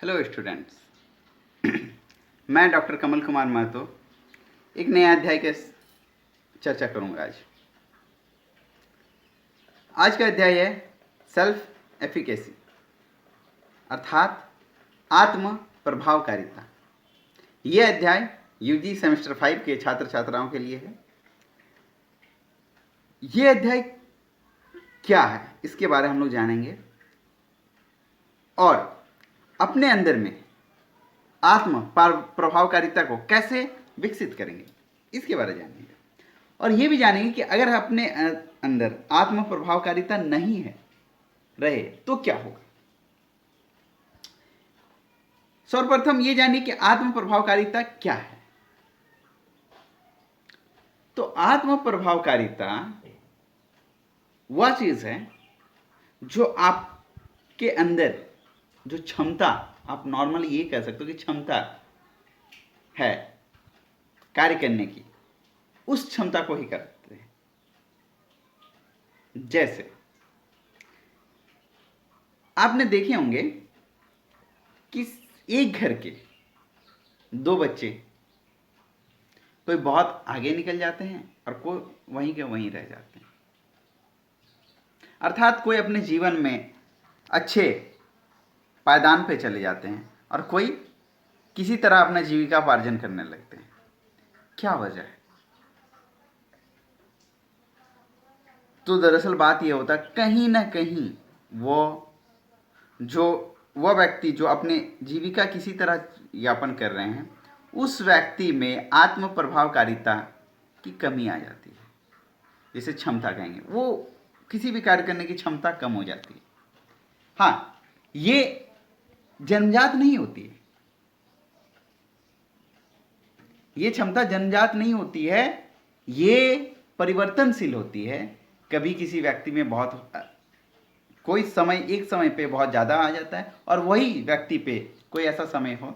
Hello students. मैं doctor Kamal Kumar Mahato एक नए अध्याय के चर्चा करूंगा। आज का अध्याय है सेल्फ एफिकेसी अर्थात आत्म प्रभावकारिता। यह अध्याय यूजी सेमेस्टर 5 के छात्र छात्राओं के लिए है। यह अध्याय क्या है इसके बारे में हम लोग जानेंगे और अपने अंदर में आत्म प्रभावकारिता को कैसे विकसित करेंगे इसके बारे में जानेंगे। और ये भी जानेंगे कि अगर अपने अंदर आत्म प्रभावकारिता नहीं है रहे तो क्या होगा। सर्वप्रथम ये जानिए कि आत्म प्रभावकारिता क्या है। तो आत्म प्रभावकारिता वह चीज है जो आपके अंदर जो क्षमता, आप नॉर्मली ये कह सकते हो कि क्षमता है कार्य करने की, उस क्षमता को ही करते हैं। जैसे आपने देखे होंगे कि एक घर के दो बच्चे कोई बहुत आगे निकल जाते हैं और कोई वहीं के वहीं रह जाते हैं। अर्थात कोई अपने जीवन में अच्छे पायदान पे चले जाते हैं और कोई किसी तरह अपना जीविकापार्जन करने लगते हैं। क्या वजह है? तो दरअसल बात यह होता है कहीं ना कहीं वह व्यक्ति जो अपने जीविका किसी तरह यापन कर रहे हैं, उस व्यक्ति में आत्म प्रभावकारिता की कमी आ जाती है। जिसे क्षमता कहेंगे, वो किसी भी कार्य करने की क्षमता कम हो जाती है। हाँ, ये जन्मजात नहीं होती है, ये क्षमता जन्मजात नहीं होती है, ये परिवर्तनशील होती है। कभी किसी व्यक्ति में बहुत कोई समय एक समय पे बहुत ज़्यादा आ जाता है और वही व्यक्ति पे कोई ऐसा समय हो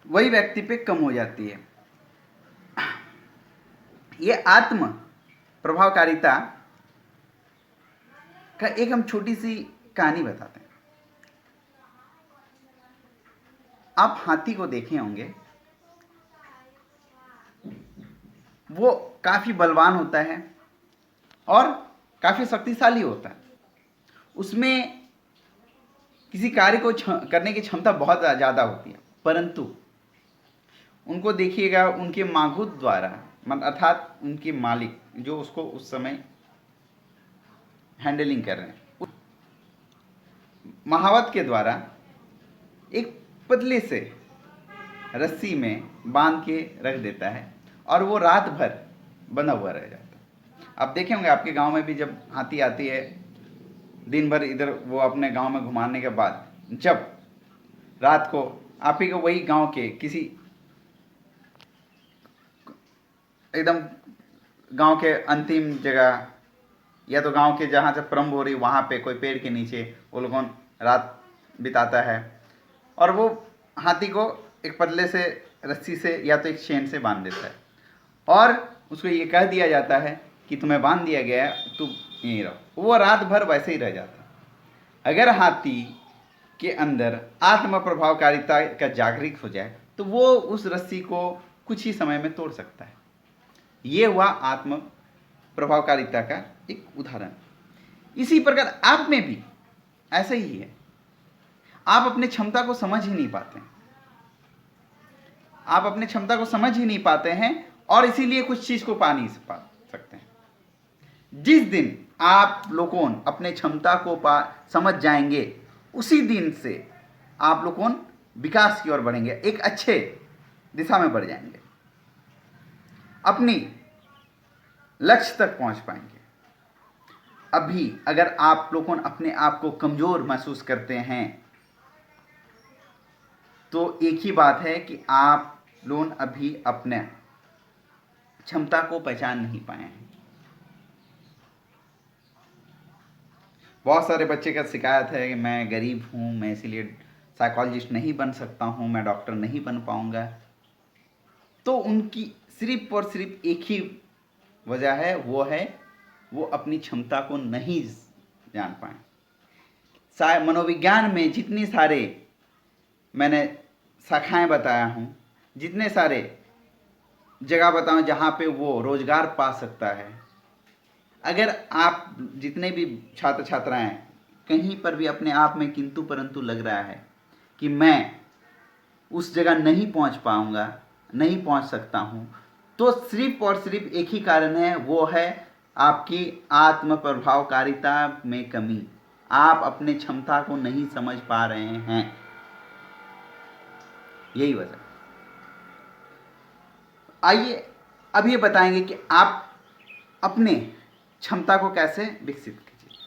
वही व्यक्ति पे कम हो जाती है। ये आत्म प्रभावकारिता का एक हम छोटी सी कहानी बताते हैं। आप हाथी को देखे होंगे, वो काफी बलवान होता है और काफी शक्तिशाली होता है। उसमें किसी कार्य को करने की क्षमता बहुत ज्यादा होती है, परंतु उनको देखिएगा उनके मागुत द्वारा, अर्थात उनके मालिक जो उसको उस समय हैंडलिंग कर रहे हैं, महावत के द्वारा एक पतले से रस्सी में बांध के रख देता है और वो रात भर बंधा हुआ रह जाता है। आप देखे होंगे आपके गांव में भी जब हाथी आती है, दिन भर इधर वो अपने गांव में घुमाने के बाद जब रात को आप ही को वही गांव के किसी एकदम गांव के अंतिम जगह या तो गांव के जहां से प्रारंभ हो रही वहां पे कोई पेड़ के नीचे वो लोगों रात बिताता है और वो हाथी को एक पतले से रस्सी से या तो एक चेन से बांध देता है और उसको ये कह दिया जाता है कि तुम्हें बांध दिया गया है, तुम यहीं रहो। वो रात भर वैसे ही रह जाता है। अगर हाथी के अंदर आत्म प्रभावकारिता का जागृत हो जाए तो वो उस रस्सी को कुछ ही समय में तोड़ सकता है। ये हुआ आत्म प्रभावकारिता का एक उदाहरण। इसी प्रकार आप में भी ऐसा ही है। आप अपने क्षमता को समझ ही नहीं पाते हैं, आप अपने क्षमता को समझ ही नहीं पाते हैं और इसीलिए कुछ चीज को पा नहीं सकते हैं। जिस दिन आप लोगों अपने क्षमता को समझ जाएंगे, उसी दिन से आप लोगों विकास की ओर बढ़ेंगे, एक अच्छे दिशा में बढ़ जाएंगे, अपनी लक्ष्य तक पहुंच पाएंगे। अभी अगर आप लोगों अपने आप को कमजोर महसूस करते हैं तो एक ही बात है कि आप लोग अभी अपने क्षमता को पहचान नहीं पाए हैं। बहुत सारे बच्चे का शिकायत है कि मैं गरीब हूं, मैं इसीलिए साइकोलॉजिस्ट नहीं बन सकता हूं, मैं डॉक्टर नहीं बन पाऊंगा। तो उनकी सिर्फ और सिर्फ एक ही वजह है, वो अपनी क्षमता को नहीं जान पाए। मनोविज्ञान में जितनी सारे मैंने शाखाएं बताया हूँ, जितने सारे जगह बताऊँ जहाँ पे वो रोजगार पा सकता है, अगर आप जितने भी छात्र छात्राएं कहीं पर भी अपने आप में किंतु परंतु लग रहा है कि मैं उस जगह नहीं पहुंच पाऊंगा, नहीं पहुंच सकता हूं, तो सिर्फ और सिर्फ एक ही कारण है, वो है आपकी आत्म प्रभावकारिता में कमी। आप अपने क्षमता को नहीं समझ पा रहे हैं, यही वजह। आइए अब ये बताएंगे कि आप अपने क्षमता को कैसे विकसित कीजिए।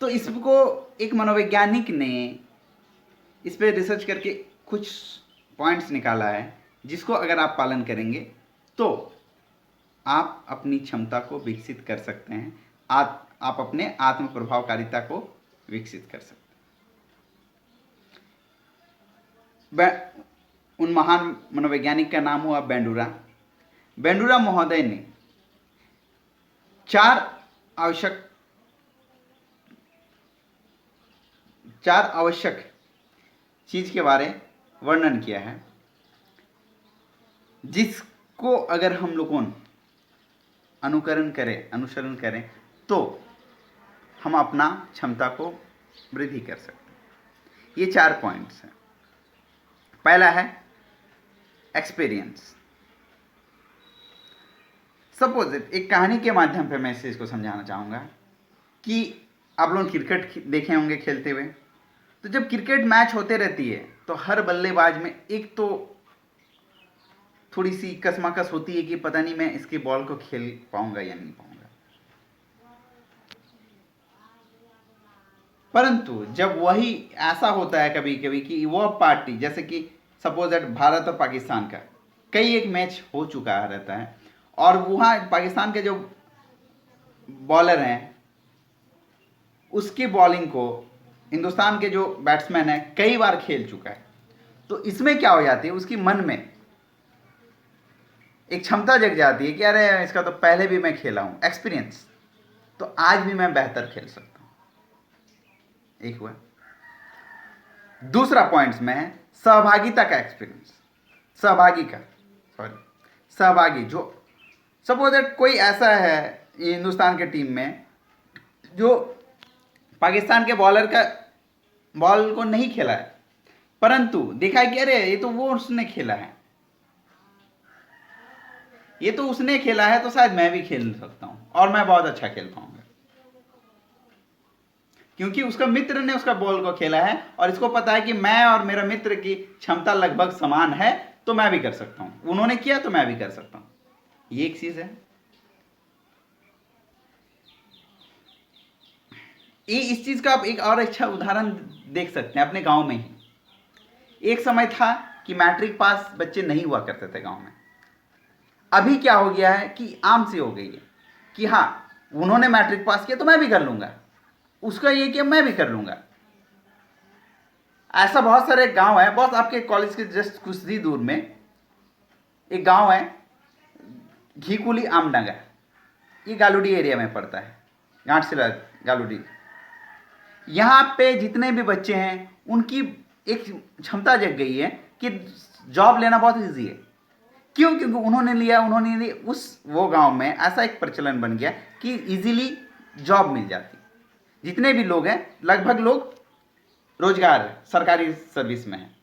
तो इसको एक मनोवैज्ञानिक ने इस पे रिसर्च करके कुछ पॉइंट्स निकाला है, जिसको अगर आप पालन करेंगे तो आप अपनी क्षमता को विकसित कर सकते हैं, आप अपने आत्म प्रभावकारिता को विकसित कर सकते हैं। उन महान मनोवैज्ञानिक का नाम हुआ बेंडूरा महोदय ने 4 आवश्यक चीज के बारे वर्णन किया है, जिसको अगर हम लोगों अनुसरण करें तो हम अपना क्षमता को वृद्धि कर सकते हैं। ये 4 पॉइंट्स हैं। पहला है एक्सपीरियंस। सपोज एक कहानी के माध्यम पे मैं इस चीज को समझाना चाहूंगा कि आप लोग क्रिकेट देखे होंगे खेलते हुए। तो जब क्रिकेट मैच होते रहती है तो हर बल्लेबाज में एक तो थोड़ी सी कसमकस होती है कि पता नहीं मैं इसकी बॉल को खेल पाऊंगा या नहीं पाऊंगा। परंतु जब वही ऐसा होता है कभी कभी कि वो पार्टी, जैसे कि सपोज दैट भारत और पाकिस्तान का कई एक मैच हो चुका रहता है, और वहाँ पाकिस्तान के जो बॉलर हैं उसकी बॉलिंग को हिंदुस्तान के जो बैट्समैन है कई बार खेल चुका है। तो इसमें क्या हो जाती है, उसकी मन में एक क्षमता जग जाती है कि अरे इसका तो पहले भी मैं खेला हूं, एक्सपीरियंस, तो आज भी मैं बेहतर खेल सकता हूं। एक हुआ। दूसरा पॉइंट्स में है सहभागिता का एक्सपीरियंस। सहभागी जो सपोज दैट कोई ऐसा है हिंदुस्तान के टीम में जो पाकिस्तान के बॉलर का बॉल को नहीं खेला है, परंतु देखा है कि अरे ये तो वो उसने खेला है, ये तो उसने खेला है, तो शायद मैं भी खेल सकता हूं और मैं बहुत अच्छा खेल पाऊंगा, क्योंकि उसका मित्र ने उसका बॉल को खेला है और इसको पता है कि मैं और मेरा मित्र की क्षमता लगभग समान है, तो मैं भी कर सकता हूं। उन्होंने किया तो मैं भी कर सकता हूं। ये एक चीज है। ये इस चीज का आप एक और अच्छा उदाहरण देख सकते हैं अपने गांव में ही। एक समय था कि मैट्रिक पास बच्चे नहीं हुआ करते थे गांव में। अभी क्या हो गया है कि आम सी हो गई है कि हाँ, उन्होंने मैट्रिक पास किया तो मैं भी कर लूंगा, उसका ये किया मैं भी कर लूंगा। ऐसा बहुत सारे गांव है, बहुत आपके कॉलेज के जस्ट कुछ ही दूर में एक गांव है घीकुली आमडंगा, ये गालूडी एरिया में पड़ता है, घाटशिला गालूडी। यहाँ पे जितने भी बच्चे हैं उनकी एक क्षमता जग गई है कि जॉब लेना बहुत इजी है। क्यों? क्योंकि उन्होंने वो गांव में ऐसा एक प्रचलन बन गया कि इजीली जॉब मिल जाती। जितने भी लोग हैं लगभग लोग रोजगार सरकारी सर्विस में हैं।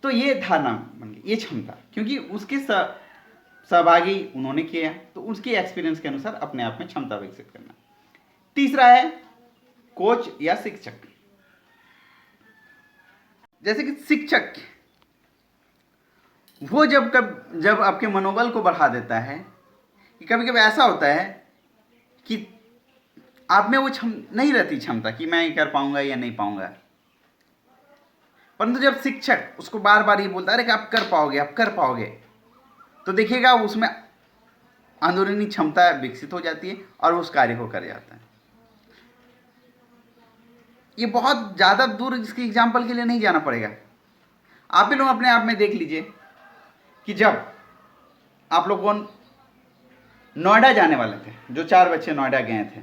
तो ये धारणा बन गई, ये क्षमता, क्योंकि उसके सहभागी उन्होंने किया, तो उसके एक्सपीरियंस के अनुसार अपने आप में क्षमता विकसित करना। तीसरा है कोच या शिक्षक। जैसे कि शिक्षक वो जब आपके मनोबल को बढ़ा देता है, कि कभी कभी ऐसा होता है कि आप में वो नहीं रहती क्षमता कि मैं ये कर पाऊंगा या नहीं पाऊंगा, परंतु जब शिक्षक उसको बार बार ये बोलता है कि आप कर पाओगे, तो देखिएगा उसमें अंदरूनी क्षमता विकसित हो जाती है और उस कार्य को कर जाता है। ये बहुत ज़्यादा दूर इसके एग्जाम्पल के लिए नहीं जाना पड़ेगा। आप भी लोग अपने आप में देख लीजिए कि जब आप लोगों नोएडा जाने वाले थे, जो 4 बच्चे नोएडा गए थे।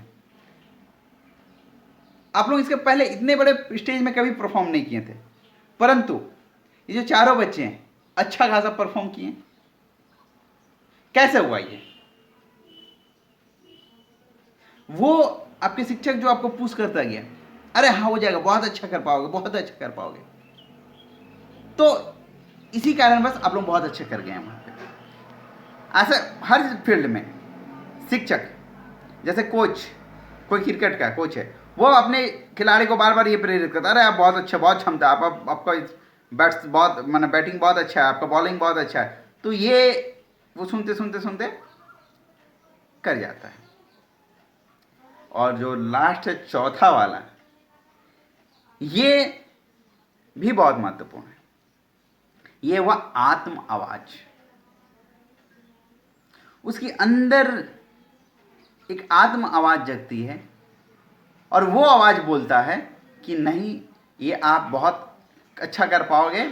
आप लोग इसके पहले इतने बड़े स्टेज में कभी परफॉर्म नहीं किए थे, परंतु ये जो चारों बच्चे हैं अच्छा खासा परफॉर्म किए। कैसे हुआ ये? वो आपके शिक्षक जो आपको पुश करता गया, अरे हाँ हो जाएगा, बहुत अच्छा कर पाओगे, बहुत अच्छा कर पाओगे, तो इसी कारण बस आप लोग बहुत अच्छे कर गए हैं वहां पे। ऐसा हर फील्ड में शिक्षक, जैसे कोच, कोई क्रिकेट का कोच है, वो अपने खिलाड़ी को बार बार ये प्रेरित करता है, अरे आप बहुत अच्छा, बहुत क्षमता, आपका बैट्स बहुत, माना बैटिंग बहुत अच्छा है, आपका बॉलिंग बहुत अच्छा है, तो ये वो सुनते सुनते सुनते कर जाता है। और जो लास्ट है चौथा वाला, ये भी बहुत महत्वपूर्ण है। ये हुआ आत्म आवाज। उसके अंदर एक आत्म आवाज जगती है और वो आवाज बोलता है कि नहीं, ये आप बहुत अच्छा कर पाओगे,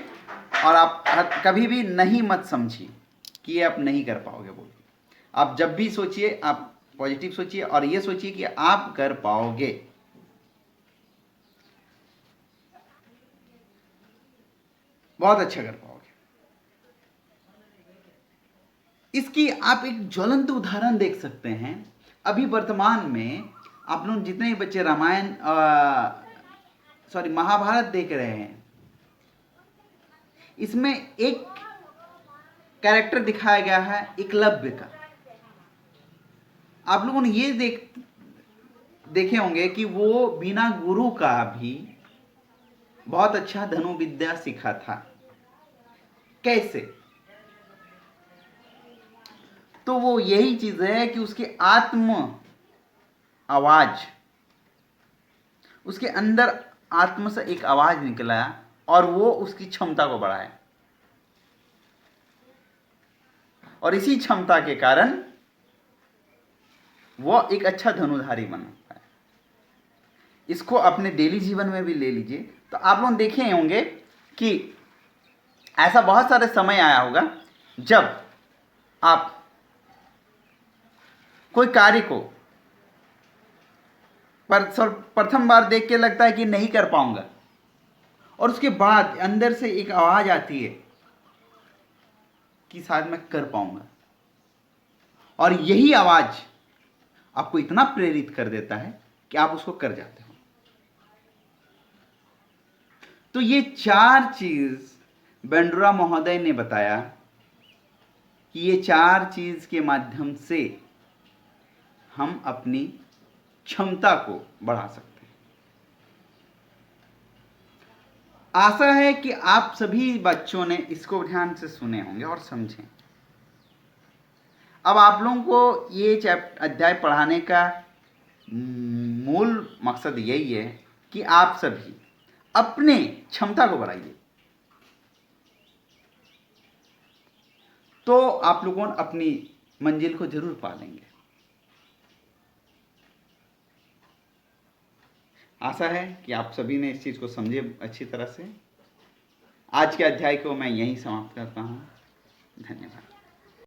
और आप कभी भी नहीं मत समझिए कि ये आप नहीं कर पाओगे। बोल, आप जब भी सोचिए, आप पॉजिटिव सोचिए और ये सोचिए कि आप कर पाओगे। बहुत अच्छा कर पाओगे। इसकी आप एक ज्वलंत उदाहरण देख सकते हैं। अभी वर्तमान में आप लोग जितने बच्चे रामायण महाभारत देख रहे हैं, इसमें एक कैरेक्टर दिखाया गया है एकलव्य का। आप लोगों ने ये देखे होंगे कि वो बिना गुरु का भी बहुत अच्छा धनुर्विद्या सीखा था। कैसे? तो वो यही चीज है कि उसकी आत्म आवाज, उसके अंदर आत्म से एक आवाज निकला और वो उसकी क्षमता को बढ़ाए, और इसी क्षमता के कारण वो एक अच्छा धनुधारी बन पाए। इसको अपने डेली जीवन में भी ले लीजिए, तो आप लोग देखे होंगे कि ऐसा बहुत सारे समय आया होगा जब आप कोई कार्य को प्रथम बार देख के लगता है कि नहीं कर पाऊंगा, और उसके बाद अंदर से एक आवाज आती है कि शायद मैं कर पाऊंगा, और यही आवाज आपको इतना प्रेरित कर देता है कि आप उसको कर जाते हो। तो ये 4 चीज बेंड्रा महोदय ने बताया कि ये 4 चीज के माध्यम से हम अपनी क्षमता को बढ़ा सकते हैं। आशा है कि आप सभी बच्चों ने इसको ध्यान से सुने होंगे और समझें। अब आप लोगों को ये अध्याय पढ़ाने का मूल मकसद यही है कि आप सभी अपने क्षमता को बढ़ाइए, तो आप लोगों अपनी मंजिल को जरूर पा लेंगे। आशा है कि आप सभी ने इस चीज को समझे अच्छी तरह से। आज के अध्याय को मैं यहीं समाप्त करता हूं। धन्यवाद।